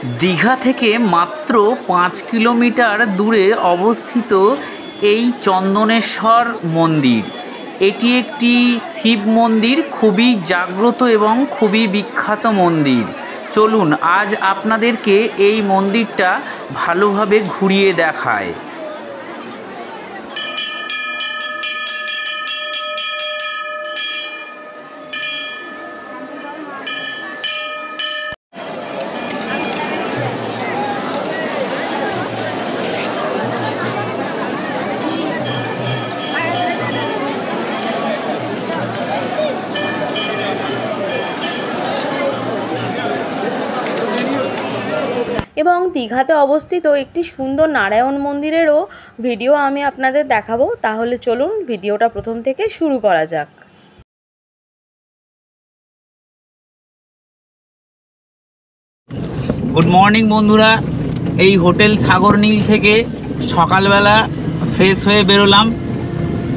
দীঘা থেকে মাত্র 5 কিলোমিটার দূরে অবস্থিত এই চন্দনেশ্বর মন্দির। এটি একটি শিব মন্দির, খুবই জাগ্রত এবং খুবই বিখ্যাত মন্দির। চলুন আজ আপনাদেরকে এই মন্দিরটা ভালোভাবে ঘুরিয়ে দেখায়। এবং দীঘাতে অবস্থিত একটি সুন্দর নারায়ণ মন্দিরেরও ভিডিও আমি আপনাদের দেখাবো। তাহলে চলুন ভিডিওটা প্রথম থেকে শুরু করা যাক। গুড মর্নিং বন্ধুরা, এই হোটেল সাগরনীল থেকে সকালবেলা ফ্রেশ হয়ে বেরোলাম,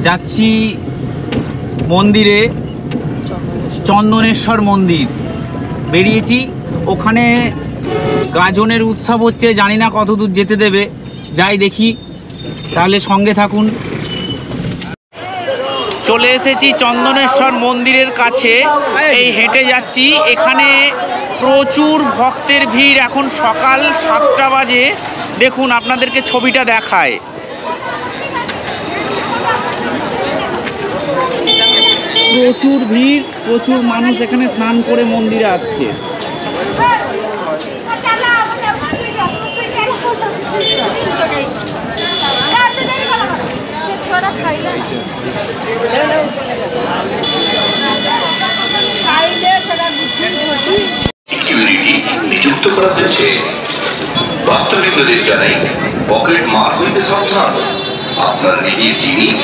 যাচ্ছি মন্দিরে, চন্দনেশ্বর মন্দির। বেরিয়েছি, ওখানে গাজনের উৎসব হচ্ছে, জানি না কত দূর যেতে দেবে, যাই দেখি, তাহলে সঙ্গে থাকুন। চলে এসেছি চন্দনেশ্বর মন্দিরের কাছে, এই হেঁটে যাচ্ছি। এখানে প্রচুর ভক্তের ভিড়, এখন সকাল 7টা বাজে। দেখুন আপনাদেরকে ছবিটা দেখায়। প্রচুর ভিড়, প্রচুর মানুষ এখানে স্নান করে মন্দিরে আসছে। সিকিউরিটি নিযুক্ত করা হয়েছে। ভক্তবৃন্দদের জানাই, পকেট মার হইতে সাবধান। আপনার নিজের জিনিস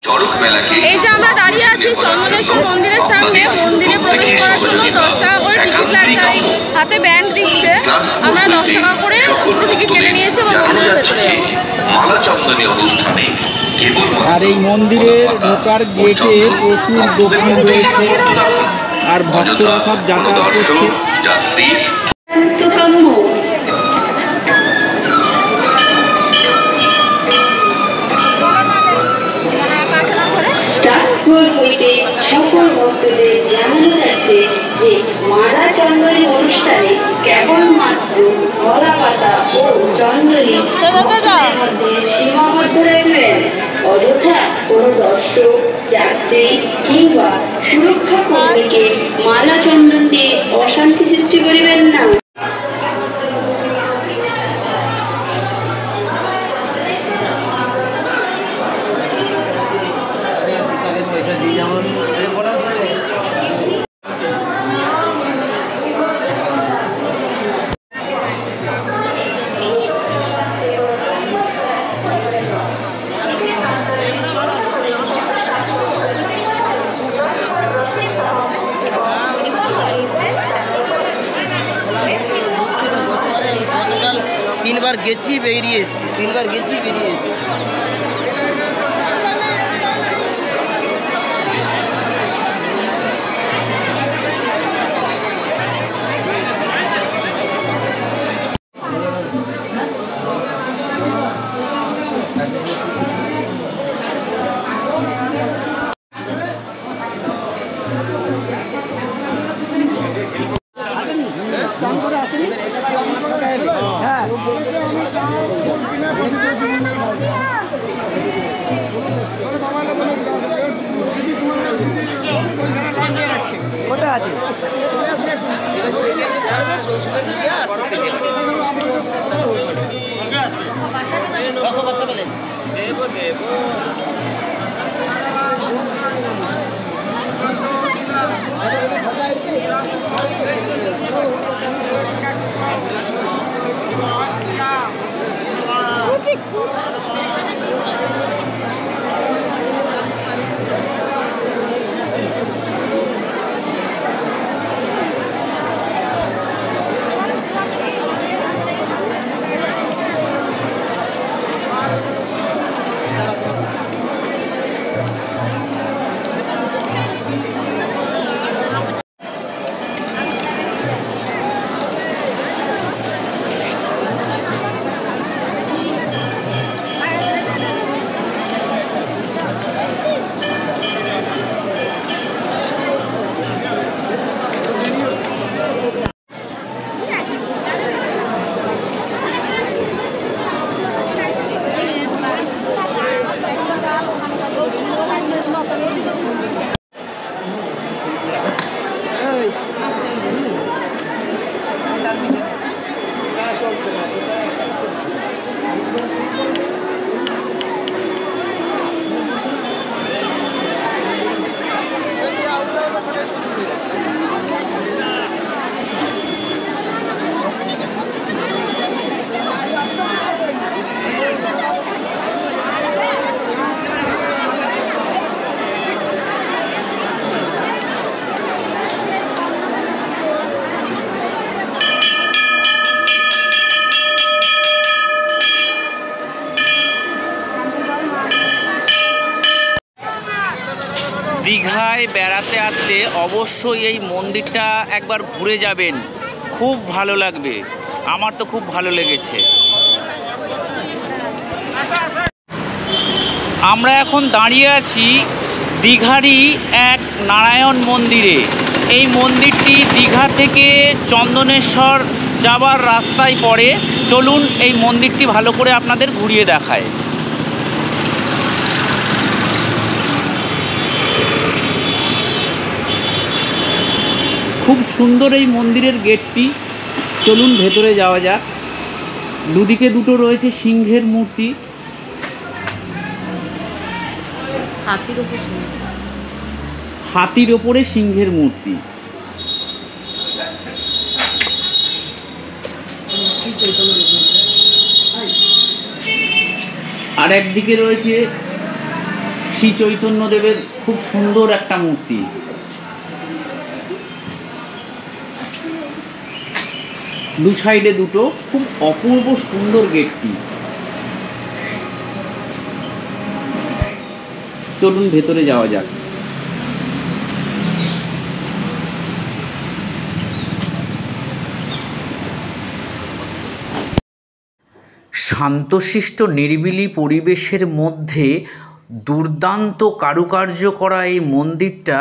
চড়ক মেলাকে। এই যে আমরা দাঁড়িয়ে আছি চন্দনেশ্বর মন্দিরের সামনে, মন্দিরে প্রবেশ করার জন্য 10 টাকা করে টিকিট লাগছে। হাতে ব্যান্ড দিচ্ছে, আমরা 10 টাকা করে টিকিট কেটে নিয়েছি এবং মন্দিরের ভেতরে মালা চন্দনী অনুষ্ঠানে। আর এই মন্দিরের ঢোকার গেটে প্রচুর দোকান রয়েছে, আর ভক্তরা সব যাতায়াত করছে। যাত্রী সকল ভক্তদের জানানো যাচ্ছে যে মালা চন্দনী অনুষ্ঠানে কেবলমাত্র কলা পাতা ও চন্দনী মধ্যে সীমাবদ্ধ রাখবেন। অযথা কোনো দর্শক, যাত্রী কিংবা সুরক্ষা কর্মীকে মালা চন্দন দিয়ে অশান্তি সৃষ্টি করিবেন না। তিনবার গেছি বেরিয়ে এসছি, তিনবার গেছি বেরিয়ে এসছি। কোথায় আছে? দীঘায় বেড়াতে আসলে অবশ্যই এই মন্দিরটা একবার ঘুরে যাবেন, খুব ভালো লাগবে। আমার তো খুব ভালো লেগেছে। আমরা এখন দাঁড়িয়ে আছি দীঘারই এক নারায়ণ মন্দিরে। এই মন্দিরটি দীঘা থেকে চন্দনেশ্বর যাবার রাস্তায় পড়ে। চলুন এই মন্দিরটি ভালো করে আপনাদের ঘুরিয়ে দেখায়। খুব সুন্দর এই মন্দিরের গেটটি। চলুন ভেতরে যাওয়া যাক। দুদিকে দুটো রয়েছে সিংহের মূর্তি। হাতির ওপরে সিংহের মূর্তি। আর একদিকে রয়েছে শ্রী চৈতন্যদেবের খুব সুন্দর একটা মূর্তি। দু সাইডে দুটো খুব অপূর্ব সুন্দর গেটটি। চলুন ভেতরে যাওয়া যাক। শান্তশিষ্ট নিরিবিলি পরিবেশের মধ্যে দুর্দান্ত কারুকার্য করা এই মন্দিরটা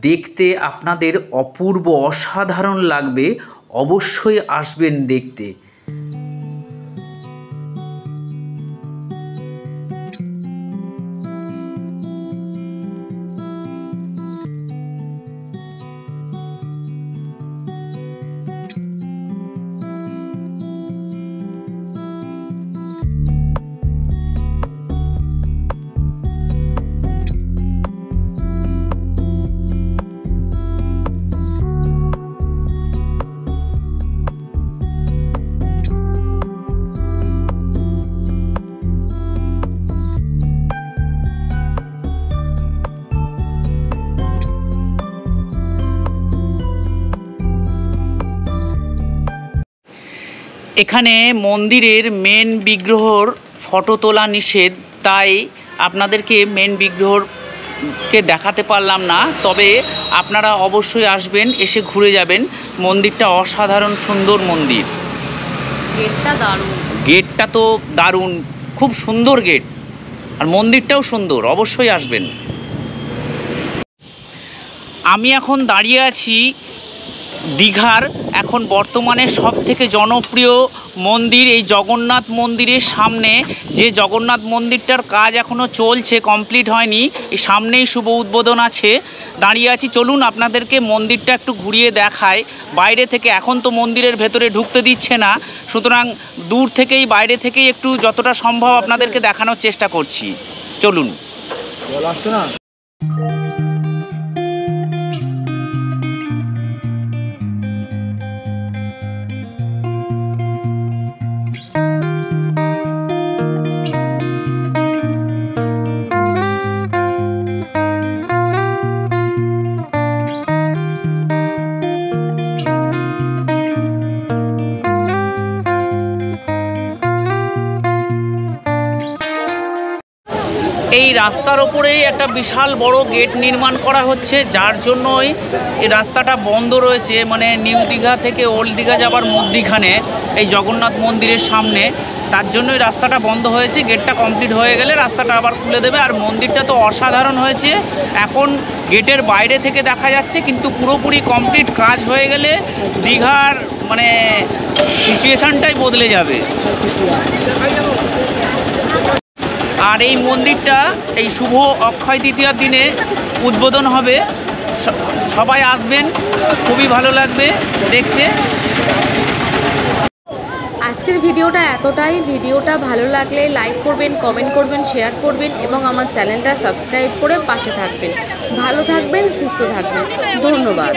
দেখতে আপনাদের অপূর্ব অসাধারণ লাগবে। অবশ্যই আসবেন দেখতে। এখানে মন্দিরের মেন বিগ্রহর ফটো তোলা নিষেধ, তাই আপনাদেরকে মেন বিগ্রহকে দেখাতে পারলাম না। তবে আপনারা অবশ্যই আসবেন, এসে ঘুরে যাবেন। মন্দিরটা অসাধারণ সুন্দর মন্দির। গেটটা দারুণ। গেটটা তো দারুণ, খুব সুন্দর গেট। আর মন্দিরটাও সুন্দর, অবশ্যই আসবেন। আমি এখন দাঁড়িয়ে আছি দীঘার এখন বর্তমানে সবথেকে জনপ্রিয় মন্দির এই জগন্নাথ মন্দিরের সামনে। যে জগন্নাথ মন্দিরটার কাজ এখনও চলছে, কমপ্লিট হয়নি। এই সামনেই শুভ উদ্বোধন আছে, দাঁড়িয়ে আছি। চলুন আপনাদেরকে মন্দিরটা একটু ঘুরিয়ে দেখায় বাইরে থেকে। এখন তো মন্দিরের ভেতরে ঢুকতে দিচ্ছে না, সুতরাং দূর থেকেই বাইরে থেকেই একটু যতটা সম্ভব আপনাদেরকে দেখানোর চেষ্টা করছি। চলুন। এই রাস্তার ওপরেই একটা বিশাল বড় গেট নির্মাণ করা হচ্ছে, যার জন্যই এই রাস্তাটা বন্ধ রয়েছে। মানে নিউ দীঘা থেকে ওল্ড দীঘা যাবার মধ্যিখানে এই জগন্নাথ মন্দিরের সামনে, তার জন্যই রাস্তাটা বন্ধ হয়েছে। গেটটা কমপ্লিট হয়ে গেলে রাস্তাটা আবার খুলে দেবে। আর মন্দিরটা তো অসাধারণ হয়েছে। এখন গেটের বাইরে থেকে দেখা যাচ্ছে, কিন্তু পুরোপুরি কমপ্লিট কাজ হয়ে গেলে দীঘার মানে সিচুয়েশানটাই বদলে যাবে। আর এই মন্দিরটা এই শুভ অক্ষয় তৃতীয়ার দিনে উদ্বোধন হবে। সবাই আসবেন, খুবই ভালো লাগবে দেখতে। আজকের ভিডিওটা এতটাই। ভিডিওটা ভালো লাগলে লাইক করবেন, কমেন্ট করবেন, শেয়ার করবেন এবং আমার চ্যানেলটা সাবস্ক্রাইব করে পাশে থাকবেন। ভালো থাকবেন, সুস্থ থাকবেন। ধন্যবাদ।